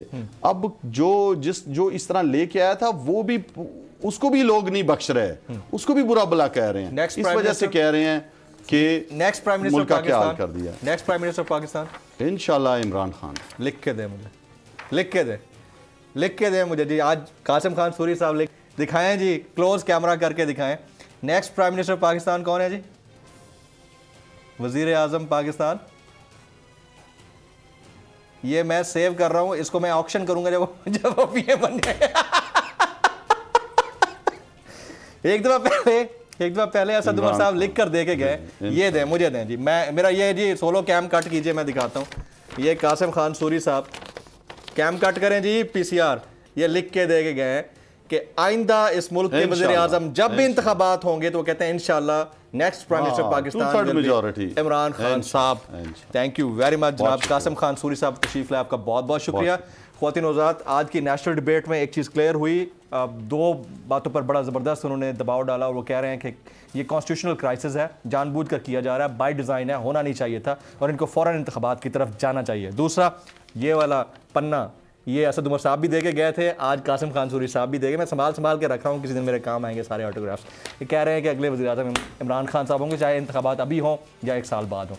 अब जो इस तरह लेके आया था वो भी उसको भी लोग नहीं बख्श रहे, उसको भी बुरा भला कह रहे हैं। इस वजह से कह रहे हैं कि नेक्स्ट प्राइम मिनिस्टर मुल्क का क्या हाल कर दिया। नेक्स्ट प्राइम मिनिस्टर पाकिस्तान इंशाल्लाह इमरान खान। लिख के दे मुझे, लिख के दे मुझे जी। आज कासिम खान सूरी साहब दिखाएं जी, क्लोज कैमरा करके दिखाएं। नेक्स्ट प्राइम मिनिस्टर पाकिस्तान कौन है जी? वजीर आजम पाकिस्तान। ये मैं सेव कर रहा हूं, इसको मैं ऑक्शन करूंगा जब वो पीएम बन जाए। एक दफा पहले असद उमर साहब लिख कर दे के गए, ये दें मुझे दें जी। मेरा ये जी सोलो कैम कट कीजिए, मैं दिखाता हूं। ये कासिम खान सूरी साहब कैम कट करें जी, पीसीआर। ये लिख के दे के गए कि आइंदा इस मुल्क के वज़ीर आज़म जब भी इंतखाबात होंगे तो वो कहते हैं इंशाल्लाह next prime minister Pakistan Imran Khan साहब। थैंक यू वेरी मच जनाब कासिम खान सूरी साहब, तशरीफ लाए, आपका बहुत बहुत शुक्रिया। ख्वातीन हज़रात, आज की नेशनल डिबेट में एक चीज़ क्लियर हुई, दो बातों पर बड़ा ज़बरदस्त उन्होंने दबाव डाला और वो कह रहे हैं कि ये कॉन्स्टिट्यूशनल क्राइसिस है, जानबूझकर किया जा रहा है, बाय डिज़ाइन है, होना नहीं चाहिए था और इनको फ़ौरन इंतखाबात की तरफ जाना चाहिए। दूसरा, ये वाला पन्ना ये असद उमर साहब भी दे के गए थे, आज कासिम खान सूरी साहब भी दे गए। मैं संभाल के रखा हूँ, किसी दिन मेरे काम आएंगे सारे ऑटोग्राफ्स। ये कह रहे हैं कि अगले वज़ीर आज़म इमरान खान साहब होंगे, चाहे इंतखाबात अभी हों या एक साल बाद हों।